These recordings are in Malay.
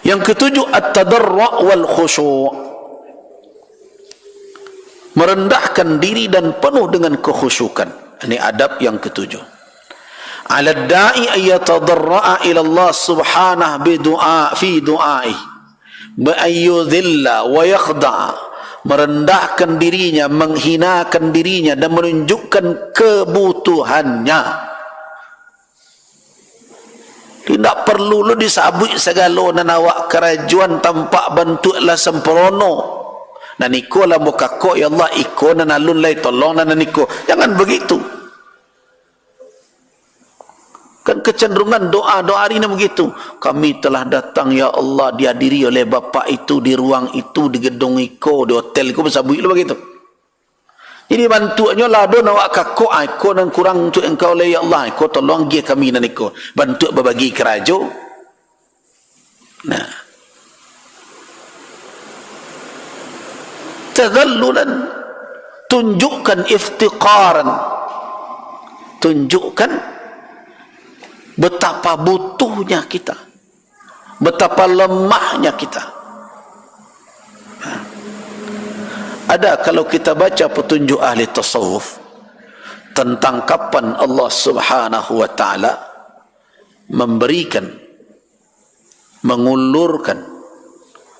Yang ketujuh, at-tadarru' wal khusyu', merendahkan diri dan penuh dengan kekhusyukan. Ini adab yang ketujuh. Ala da'i ayatadarra'a ila Allah subhanahu bidu'a fi du'aih ba'ayyudhilla wa yakhda'a, merendahkan dirinya, menghinakan dirinya dan menunjukkan kebutuhannya. Tidak perlu lu disabui segala dan awak kerajuan tampak bentuklah sempurna. Na niko lah muka ko, ya Allah iko na nalun lay tolong na niko. Jangan begitu. Kan kecenderungan doa-doa hari ini begitu. Kami telah datang ya Allah dihadiri oleh bapa itu di ruang itu, di gedung iko, di hotel iko, bersabui lu begitu. Jadi bantuannya lah do nawak kako iko dan kurang untuk engkau oleh ya Allah iko tolong dia kami na niko. Bantu berbagi kerajo. Nah, tadhallulan, tunjukkan iftiqaran, tunjukkan betapa butuhnya kita, betapa lemahnya kita. Ada kalau kita baca petunjuk ahli tasawuf tentang kapan Allah subhanahu wa ta'ala memberikan, mengulurkan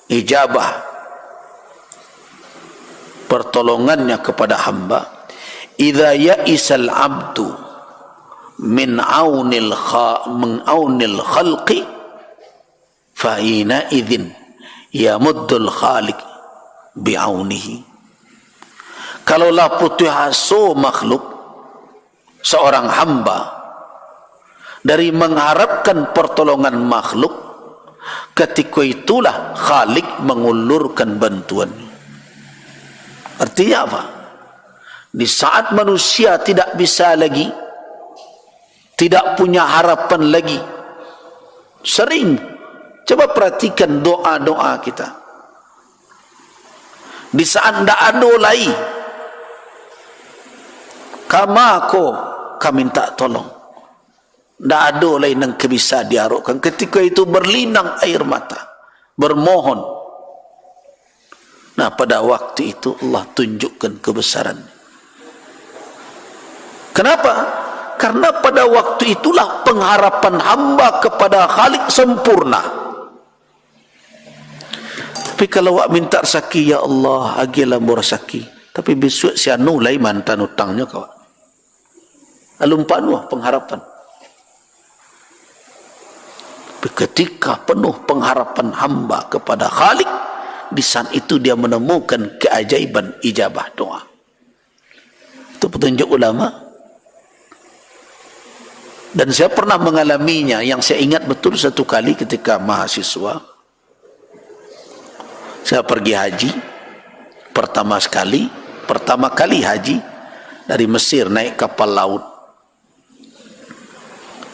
ijabah pertolongannya kepada hamba. Idza ya'isal abdu min aunil khalqi fa ina idzin yamuddul khaliq bi'aunihi. Kalaulah putus asa makhluk seorang hamba dari mengharapkan pertolongan makhluk, ketika itulah Khalik mengulurkan bantuan. Artinya apa? Di saat manusia tidak bisa lagi, tidak punya harapan lagi, sering coba perhatikan doa-doa kita. Di saat tidak ada lagi, kamako kami minta tolong, tidak ada lain yang bisa diharapkan. Ketika itu berlinang air mata, bermohon. Nah, pada waktu itu Allah tunjukkan kebesaran. Kenapa? Karena pada waktu itulah pengharapan hamba kepada Khalik sempurna. Tapi kalau awak minta rezeki, ya Allah agilah rezeki, tapi besok si anu lai mantan utangnya kau. Alumpan wah pengharapan. Tapi ketika penuh pengharapan hamba kepada Khalik, di saat itu dia menemukan keajaiban ijabah doa. Itu petunjuk ulama. Dan saya pernah mengalaminya. Yang saya ingat betul satu kali ketika mahasiswa, saya pergi haji pertama kali haji dari Mesir naik kapal laut.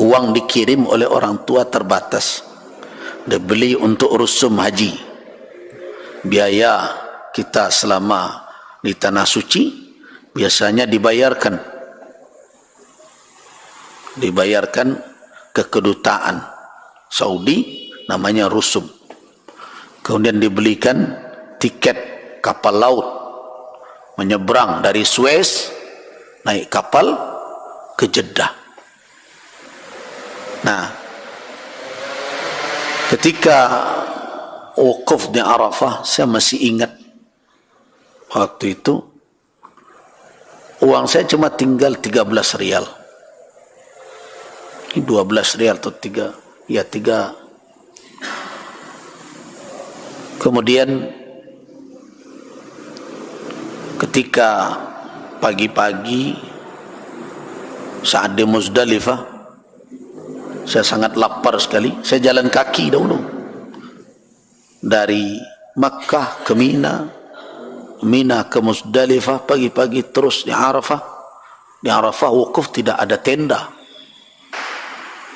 Uang dikirim oleh orang tua terbatas, dia beli untuk rusum haji. Biaya kita selama di tanah suci biasanya dibayarkan ke kedutaan Saudi, namanya rusum. Kemudian dibelikan tiket kapal laut menyeberang dari Suez, naik kapal ke Jeddah. Nah, ketika wukuf di Arafah, saya masih ingat waktu itu uang saya cuma tinggal 13 rial. 12 rial atau 3. Kemudian ketika pagi-pagi saat di Muzdalifah, saya sangat lapar sekali. Saya jalan kaki dahulu dari Makkah ke Mina, Mina ke Muzdalifah, pagi-pagi terus di Arafah. Di Arafah wukuf tidak ada tenda,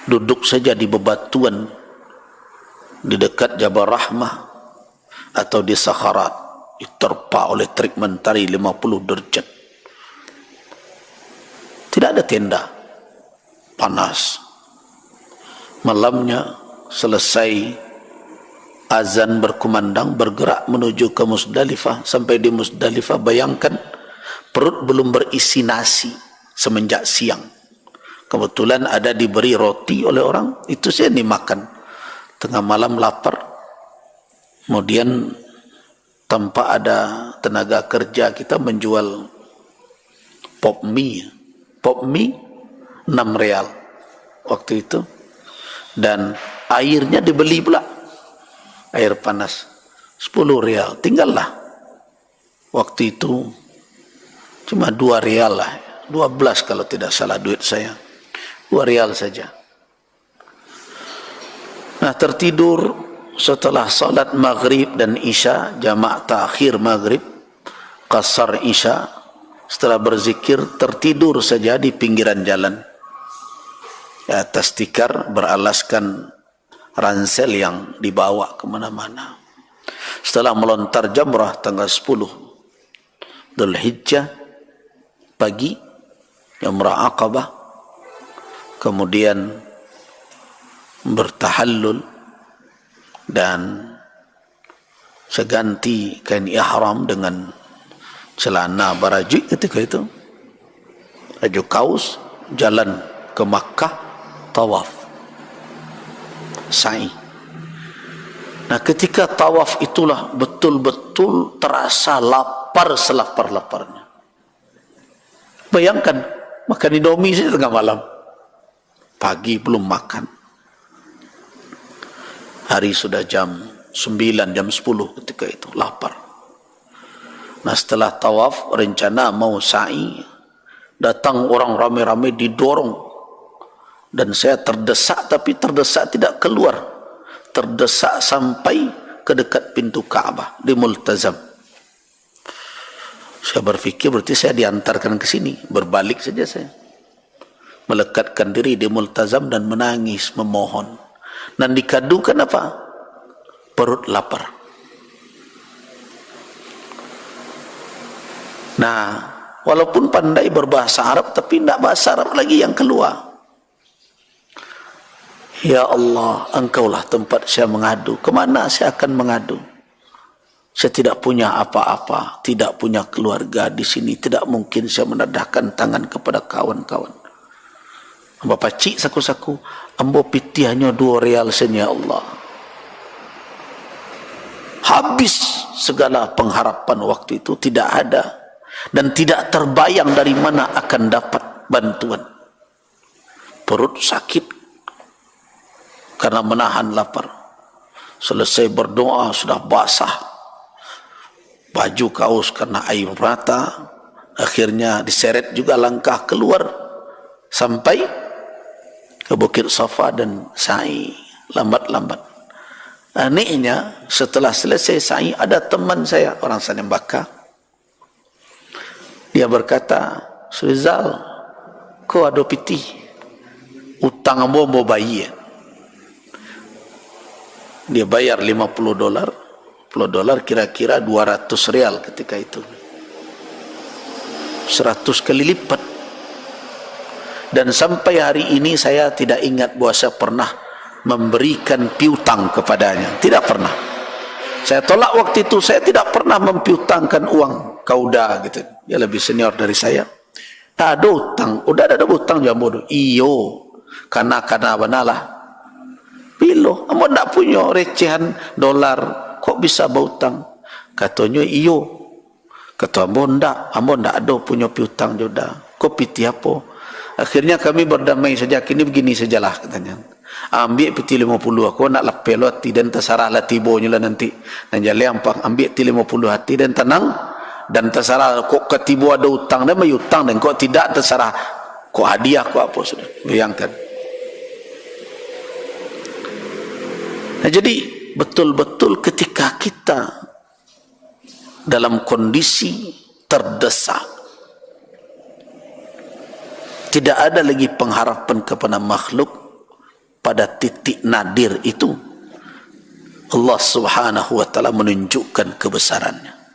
duduk saja di bebatuan di dekat Jabal Rahmah atau di Sakharat, diterpa oleh terik mentari 50 derajat. Tidak ada tenda, panas. Malamnya selesai azan berkumandang, bergerak menuju ke Musdalifah. Sampai di Musdalifah, bayangkan perut belum berisi nasi semenjak siang. Kebetulan ada diberi roti oleh orang, itu saya dimakan. Tengah malam lapar, kemudian tanpa ada tenaga kerja, kita menjual pop mie 6 real waktu itu, dan airnya dibeli pula, air panas 10 real. Tinggallah waktu itu cuma 2 real lah, 12 kalau tidak salah duit saya, 2 real saja. Nah, tertidur setelah salat maghrib dan isya, jamak takhir maghrib, qasar isya. Setelah berzikir, tertidur saja di pinggiran jalan, atas tikar beralaskan ransel yang dibawa kemana-mana. Setelah melontar jamrah tanggal 10 Dzulhijjah pagi, jamrah Aqabah, kemudian bertahallul dan seganti kain ihram dengan celana barajuj ketika itu, baju kaus, jalan ke Makkah, tawaf, sa'i. Nah, ketika tawaf itulah betul-betul terasa lapar selapar-laparnya. Bayangkan, makan Indomie saja tengah malam, pagi belum makan, hari sudah jam 9, jam 10 ketika itu, lapar. Nah, setelah tawaf, rencana mau sa'i, datang orang ramai-ramai didorong, dan saya terdesak, tapi terdesak tidak keluar, terdesak sampai ke dekat pintu Ka'bah di Multazam. Saya berfikir berarti saya diantarkan ke sini, berbalik saja saya, melekatkan diri di Multazam dan menangis memohon, dan dikadukan apa? Perut lapar. Nah, walaupun pandai berbahasa Arab, tapi tidak bahasa Arab lagi yang keluar. Ya Allah, Engkaulah tempat saya mengadu. Kemana saya akan mengadu? Saya tidak punya apa-apa, tidak punya keluarga di sini. Tidak mungkin saya menadahkan tangan kepada kawan-kawan. Bapak cik saku-saku, ambo piti hanya 2 real saja, ya Allah. Habis segala pengharapan waktu itu, tidak ada. Dan tidak terbayang dari mana akan dapat bantuan. Perut sakit karena menahan lapar. Selesai berdoa sudah basah, baju kaos karena air mata. Akhirnya diseret juga langkah keluar sampai ke Bukit Safa dan sa'i lambat-lambat. Anehnya, setelah selesai sa'i, ada teman saya, orang Sanembaka. Dia berkata, Rizal, kau ada piti utang ambo mau bayi. Dia bayar $50, $50 kira-kira 200 real ketika itu, 100 kali lipat. Dan sampai hari ini saya tidak ingat bahwa saya pernah memberikan piutang kepadanya, tidak pernah. Saya tolak waktu itu, saya tidak pernah mempiutangkan uang. Kauda gitu, dia lebih senior dari saya. Tak ada utang, udah ada utang jangan bodoh. Iyo, karena banalah. Bilo, ambo ndak punya recehan dolar, kok bisa berutang? Katanya iyo. Kata ambo ndak ada punya piutang jodoh. Kok piti apa? Akhirnya kami berdamai saja, kini begini sajalah katanya. Ambil peti 50, aku nak lepel hati dan terserah lah tibonya lah nanti. Dan jalan ampang, ambil peti 50 hati dan tenang. Dan terserah kok ketibu ada utang dan mai utang, dan kok tidak terserah kok hadiah kok apa sudah. Bayangkan. Nah, jadi betul-betul ketika kita dalam kondisi terdesak, tidak ada lagi pengharapan kepada makhluk, pada titik nadir itu Allah Subhanahu wa taala menunjukkan kebesarannya.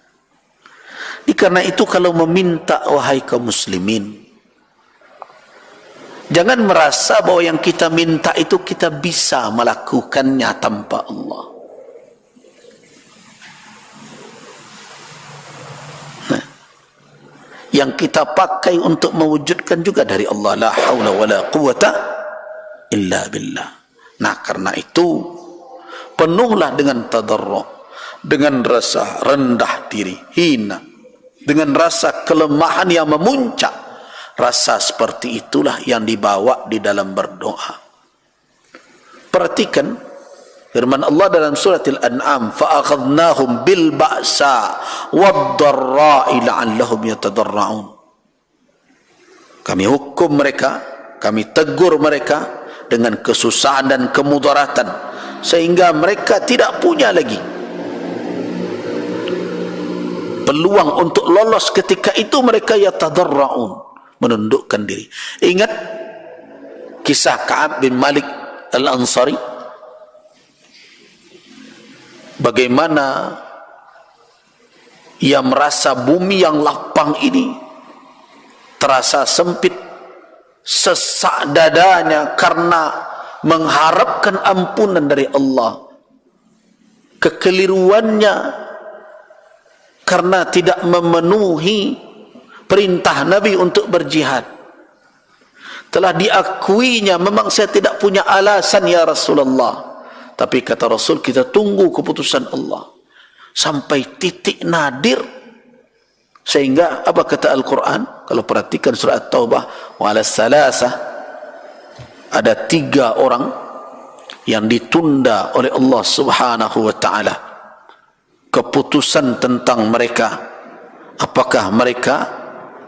Karena itu kalau meminta, wahai kaum muslimin, jangan merasa bahwa yang kita minta itu kita bisa melakukannya tanpa Allah. yang kita pakai untuk mewujudkan juga dari Allah. La haula wala quwata illa billah. Nah, karena itu penuhlah dengan tadarru', dengan rasa rendah diri, hina, dengan rasa kelemahan yang memuncak. Rasa seperti itulah yang dibawa di dalam berdoa. Perhatikan firman Allah dalam surat Al-An'am, فَأَخَذْنَاهُمْ بِالْبَأْسَاءِ وَالضَّرَّاءِ لَعَلَّهُمْ يَتَضَرَّعُونَ. Kami hukum mereka, kami tegur mereka dengan kesusahan dan kemudaratan, sehingga mereka tidak punya lagi peluang untuk lolos. Ketika itu mereka yatadarra'un, menundukkan diri. Ingat kisah Ka'ab bin Malik Al-Ansari, bagaimana ia merasa bumi yang lapang ini terasa sempit, sesak dadanya karena mengharapkan ampunan dari Allah. Kekeliruannya karena tidak memenuhi perintah Nabi untuk berjihad. Telah diakuinya, memang saya tidak punya alasan ya Rasulullah, tapi kata Rasul, kita tunggu keputusan Allah sampai titik nadir. Sehingga apa kata Al-Quran? Kalau perhatikan surah At-Taubah, wa ala salasah, ada 3 orang yang ditunda oleh Allah subhanahu wa ta'ala keputusan tentang mereka. Apakah mereka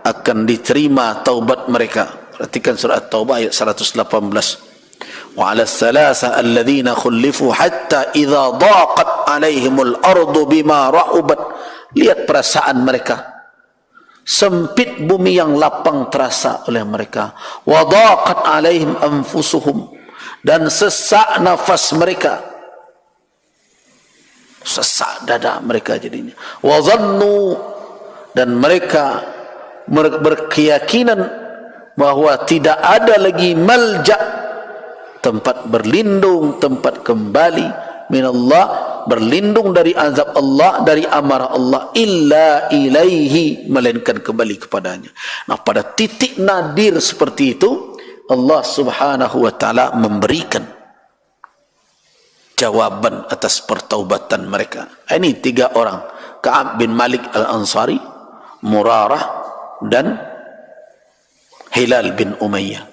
akan diterima taubat mereka? Perhatikan surah At-Taubah ayat 118. Wa ala salasah alladhina khullifu hatta idha daqat alaihimul ardu bima ra'ubat. Lihat perasaan mereka, sempit bumi yang lapang terasa oleh mereka. Wa daqat alaihim anfusuhum, dan sesak nafas mereka, sesak dada mereka jadinya. Wa dhannu, dan mereka berkeyakinan bahwa tidak ada lagi malja, tempat berlindung, tempat kembali minallah, berlindung dari azab Allah, dari amarah Allah, illa ilaihi, melainkan kembali kepadanya. Nah, pada titik nadir seperti itu, Allah subhanahu wa ta'ala memberikan jawaban atas pertaubatan mereka. Ini 3 orang, Ka'ab bin Malik Al-Ansari, Murarah, dan Hilal bin Umayyah.